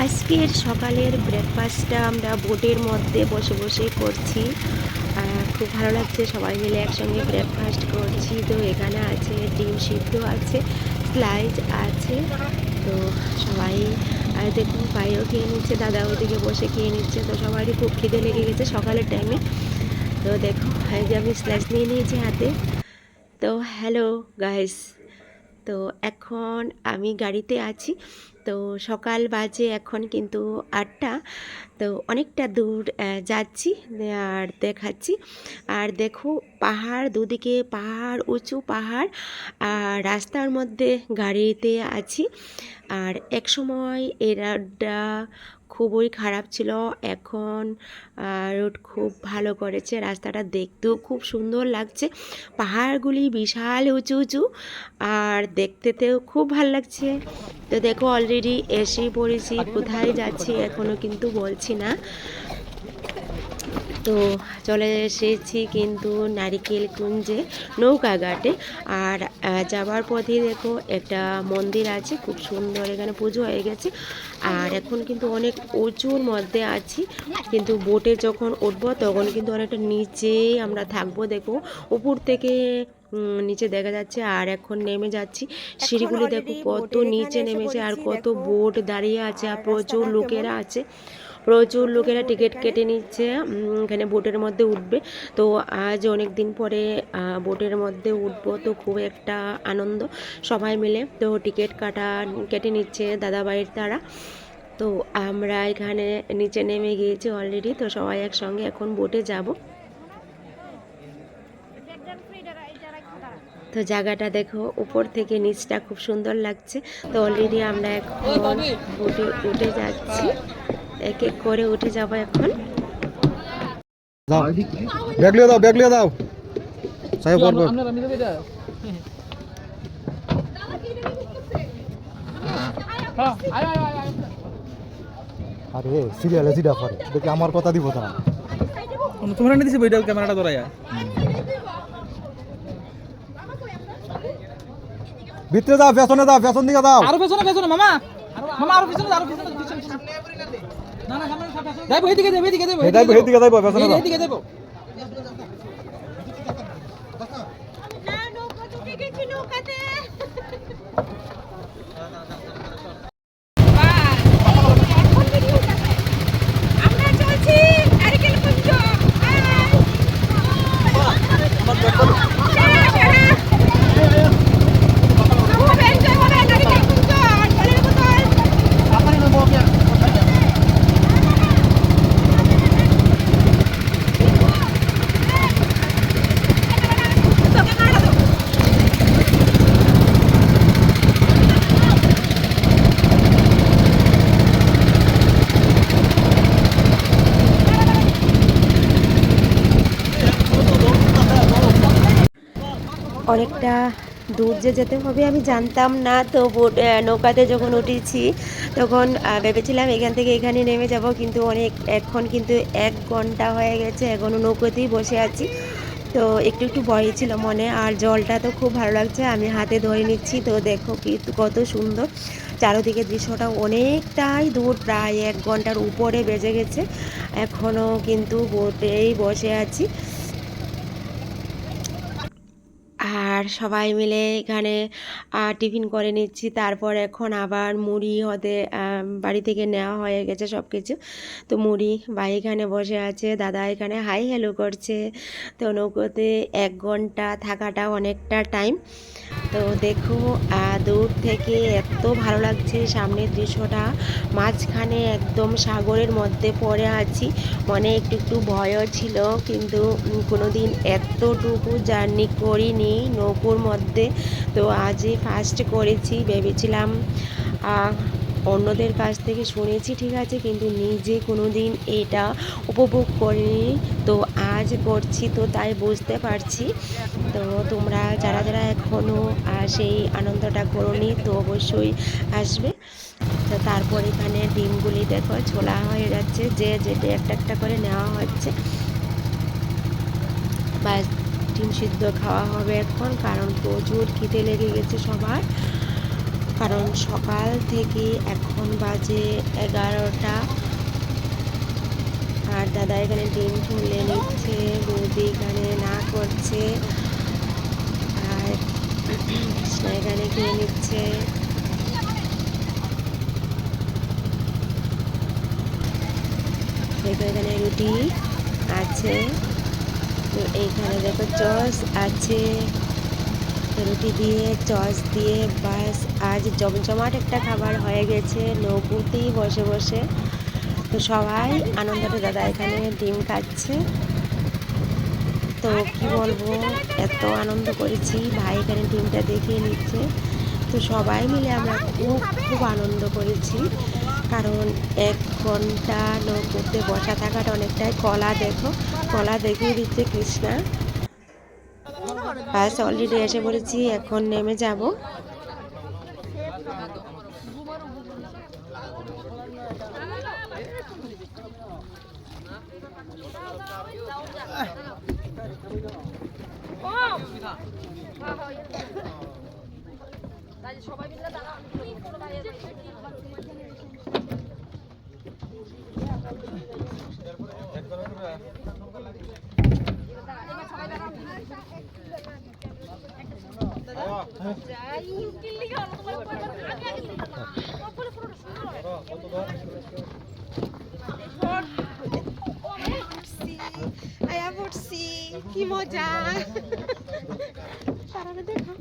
আজকের সকালের ব্রেকফাস্টটা আমরা বোটের মধ্যে বসে বসে করছি। খুব ভালো লাগছে, সবাই মিলে একসঙ্গে ব্রেকফাস্ট করছি। তো এখানে আছে ডিম সিদ্ধ আছে, স্লাইস আছে। তো সবাই দেখুন ভাইও খেয়ে নিচ্ছে, দাদা ওইদিকে বসে খেয়ে নিচ্ছে। তো সবারই খুব খিদে লেগে গেছে সকালের টাইমে। তো দেখো এই যে আমি স্লাইস নিয়ে নিয়েছি হাতে। তো হ্যালো গাইস, তো এখন আমি গাড়িতে আছি। তো সকাল বাজে এখন কিন্তু 8টা। তো অনেকটা দূর যাচ্ছি আর দেখাচ্ছি। আর দেখো পাহাড়, দুদিকে পাহাড়, উঁচু পাহাড়, আর রাস্তার মধ্যে গাড়িতে আছি। আর এক সময় এই রোডটা খুবই খারাপ ছিল, এখন রোড খুব ভালো করেছে। রাস্তাটা দেখতেও খুব সুন্দর লাগছে, পাহাড়গুলি বিশাল উঁচু উঁচু, আর দেখতেতেও খুব ভালো লাগছে। তো দেখো অলরেডি এসে পড়েছি, কোথায় যাচ্ছি এখনও কিন্তু বলছি না। তো চলে এসেছি কিন্তু নারিকেল কুঞ্জে, নৌকা ঘাটে। আর যাবার পথে দেখো একটা মন্দির আছে, খুব সুন্দর, এখানে পুজো হয়ে গেছে। আর এখন কিন্তু অনেক উঁচুর মধ্যে আছি, কিন্তু বোটে যখন উঠবো তখন কিন্তু অনেকটা নিচেই আমরা থাকবো। দেখো উপর থেকে নিচে দেখা যাচ্ছে, আর এখন নেমে যাচ্ছি। সিঁড়িগুলি দেখো কত নিচে নেমেছে, আর কত বোট দাঁড়িয়ে আছে, আর প্রচুর লোকেরা আছে, প্রচুর লোকেরা টিকিট কেটে নিচ্ছে এখানে বোটের মধ্যে উঠবে। তো আজ অনেক দিন পরে বোটের মধ্যে উঠবো, তো খুব একটা আনন্দ সবাই মিলে। তো টিকিট কেটে নিচ্ছে দাদাভাইয়ের তারা। তো আমরা এখানে নিচে নেমে গিয়েছি অলরেডি। তো সবাই একসঙ্গে এখন বোটে যাব। তো জায়গাটা দেখো উপর থেকে নিচটা খুব সুন্দর লাগছে। তো অলরেডি আমরা এখন বোটে উঠে যাচ্ছি, এক এক করে উঠে যাব এখন। দাও ব্যাগ লিয়ে দাও সাহেব বলবো। আরে সিরিয়ালে জিডা করে দেখি আমার কথা দিব না, তোমরা নিয়ে দিছি বইটা, ক্যামেরাটা ধরাইয়া ভিতরে দাও, পেছন দিকে দাও। আরো পেছনে পেছনে মামা, মামা আরো পেছনে, আরো পেছনে না না সামনে যাইবো, এইদিকে যাইবো, এইদিকে যাইবো, এইদিকে যাইবো, পেছনে দাও। এইদিকে যাইবো। না নৌকা ঢুকে গেছে, নৌকাতে। আমরা চলছি নারিকেল কুঞ্জ। খুব এনজয় হবে নারিকেল কুঞ্জ আর জলের বোতল। অনেকটা দূর যে যেতে হবে আমি জানতাম না। তো নৌকাতে যখন উঠেছি তখন ভেবেছিলাম এখান থেকে এখানে নেমে যাব, কিন্তু এখন কিন্তু 1 ঘন্টা হয়ে গেছে, এখনও নৌকাতেই বসে আছি। তো একটু একটু ভয় ছিল মনে, আর জলটা তো খুব ভালো লাগছে, আমি হাতে ধরে নিচ্ছি। তো দেখো কি কত সুন্দর চারদিকে দৃশ্যটা, অনেকটাই দূর, প্রায় 1 ঘন্টার উপরে বেজে গেছে, এখনও কিন্তু বোটেই বসে আছি। আর সবাই মিলে এখানে টিফিন করে নিচ্ছি। তারপর এখন আবার মুড়ি হতে বাড়ি থেকে নেওয়া হয়ে গেছে সব কিছু। তো মুড়ি ভাই এখানে বসে আছে, দাদা এখানে হাই হ্যালো করছে। তো নৌকোতে 1 ঘন্টা থাকাটা অনেকটা টাইম। তো দেখো দূর থেকে এত ভালো লাগছে সামনের দৃশ্যটা, মাঝখানে একদম সাগরের মধ্যে পড়ে আছি, মনে একটু একটু ভয়ও ছিল, কিন্তু কোনোদিন এতটুকু জার্নি করিনি নৌকোর মধ্যে। তো আজই ফার্স্ট করেছি, ভেবেছিলাম অন্যদের কাছ থেকে শুনেছি ঠিক আছে, কিন্তু নিজে কোনো দিন এটা উপভোগ করিনি। তো আজ করছি, তো তাই বুঝতে পারছি। তো তোমরা যারা যারা এখনও সেই আনন্দটা করোনি তো অবশ্যই আসবে। তো তারপর এখানে ডিমগুলি দেখো ছোলা হয়ে যাচ্ছে, যে যেটা একটা একটা করে নেওয়া হচ্ছে। বা ডিম সিদ্ধ খাওয়া হবে এখন, কারণ প্রচুর খিদে লেগে গেছে সবার। কারণ সকাল থেকে এখন বাজে 11টা। আর দাদা এখানে ডিম তুলে নিচ্ছে, বৌদি এখানে না করছে, আর কৃষ্ণা এখানে খেয়ে নিচ্ছে। দেখো এখানে রুটি আছে, তো এইখানে দেখো চস আছে, রুটি দিয়ে চস দিয়ে বাস আজ জমজমাট একটা খাবার হয়ে গেছে নৌকুতেই বসে বসে। তো সবাই আনন্দটা দাদা এখানে ডিম খাচ্ছে। তো কি বলবো, এত আনন্দ করেছি, ভাই এখানে ডিমটা দেখিয়ে নিচ্ছে। তো সবাই মিলে আমরা খুব আনন্দ করেছি, কারণ 1 ঘন্টা নৌকোতে বসা থাকাটা অনেকটাই। কলা দেখো, কলা দেখিয়ে দিচ্ছে কৃষ্ণা। বাস অলরেডি এসে পড়েছি, এখন নেমে যাব। আয়া পড়ছি, কি মজা। তারারে দেখো,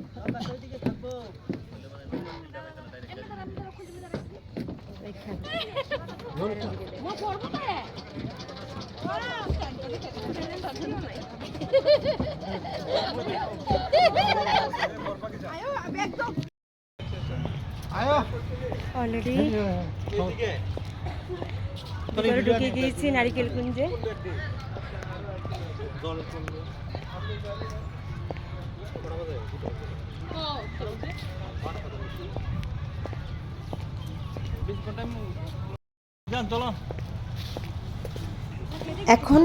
অলরেডি ঢুকে গিয়েছি নারিকেল কুঞ্জে। এখন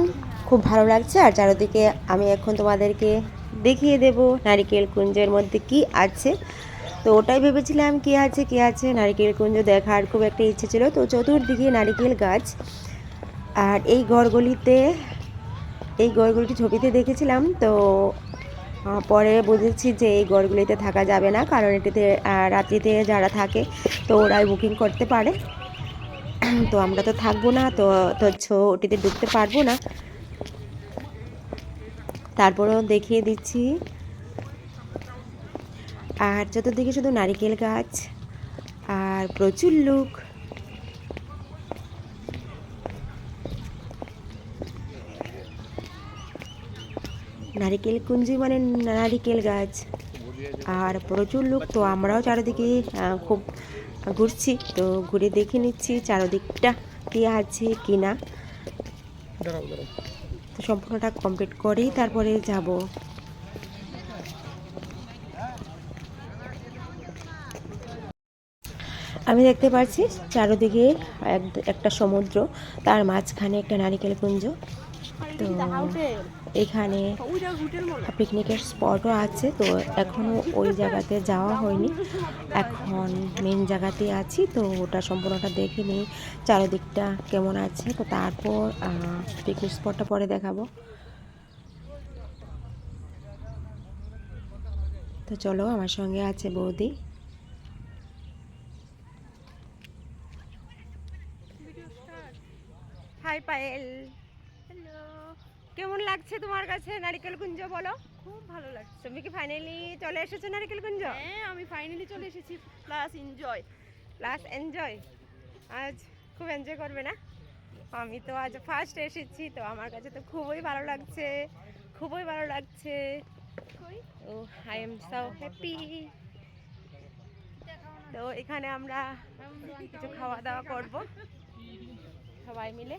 খুব ভালো লাগছে, আর চারিদিকে আমি এখন তোমাদেরকে দেখিয়ে দেব নারিকেল কুঞ্জের মধ্যে কি আছে। তো ওটাই ভেবেছিলাম কি আছে নারিকেল কুঞ্জ দেখার খুব একটা ইচ্ছে ছিল। তো চতুর্দিকে নারিকেল গাছ, আর এই গড়গুলিটি ছবিতে দেখেছিলাম। তো পরে বুঝেছি যে এই গড়গুলিতে থাকা যাবে না, কারণ এটিতে রাত্রিতে যারা থাকে তো ওরাই বুকিং করতে পারে। তো আমরা তো থাকবো না, তো ওটিতে ঢুকতে পারবো না। তারপরেও দেখিয়ে দিচ্ছি। আর চতুর্দিকে শুধু নারিকেল গাছ আর প্রচুর লোক। নারিকেল কুঞ্জি মানে নারিকেল গাছ আর প্রচুর লোক। তো আমরাও চারিদিকে খুব ঘুরছি, তো ঘুরে দেখে নিচ্ছি চারদিকটা কি আছে কি না। তো সম্পূর্ণটা কমপ্লিট করেই তারপরে যাব। আমি দেখতে পাচ্ছি চারদিকে একটা সমুদ্র, তার মাঝখানে একটা নারিকেল কুঞ্জ। তো এখানে পিকনিকের স্পটও আছে। তো এখনও ওই জায়গাতে যাওয়া হয়নি, এখন মেন জায়গাতে আছি। তো ওটা সম্পূর্ণটা দেখে নিই চারিদিকটা কেমন আছে। তো তারপর পিকনিক স্পটটা পরে দেখাবো। তো চলো, আমার সঙ্গে আছে বৌদি। Hi Payel, hello. কেমন লাগছে তোমার কাছে নারিকেল কুঞ্জ বলো? খুব ভালো লাগছে। তুমি কি ফাইনালি চলে এসেছো নারিকেল কুঞ্জ? হ্যাঁ, আমি ফাইনালি চলে এসেছি। Plus enjoy. আজ খুব এনজয় করবে না? আমি তো আজ ফার্স্ট এসেছি, তো আমার কাছে তো খুবই ভালো লাগছে। ও আই এম সো হ্যাপি। তো এখানে আমরা কিছু খাওয়া দাওয়া করব সবাই মিলে।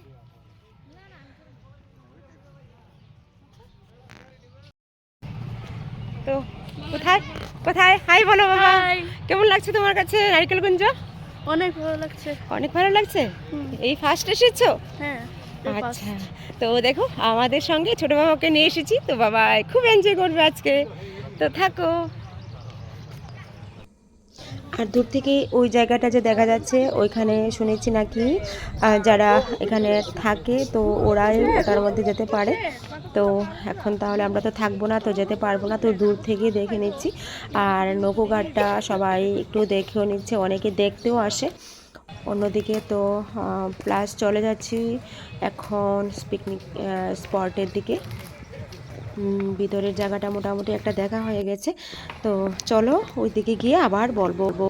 তো কোথায় হাই বলো বাবা। কেমন লাগছে তোমার কাছে নারিকেল কুঞ্জ? অনেক ভালো লাগছে। এই ফার্স্ট এসেছো? হ্যাঁ। আচ্ছা, তো দেখো আমাদের সঙ্গে ছোট বাবাকে নিয়ে এসেছি, তো বাবা খুব এনজয় করবে আজকে। তো থাকো। আর দূর থেকে ওই জায়গাটা যে দেখা যাচ্ছে ওইখানে শুনেছি নাকি যারা এখানে থাকে তো ওরাই ওটার মধ্যে যেতে পারে। তো এখন তাহলে আমরা তো থাকবো না, তো যেতে পারবো না, তো দূর থেকে দেখে নিচ্ছি। আর নৌকোঘাটটা সবাই একটু দেখেও নিচ্ছে, অনেকে দেখতেও আসে অন্যদিকে। তো প্লাস চলে যাচ্ছি এখন পিকনিক স্পটের দিকে। ভিতরের জায়গাটা মোটামুটি একটা দেখা হয়ে গেছে, তো চলো ওই দিকে গিয়ে আবার বলবো।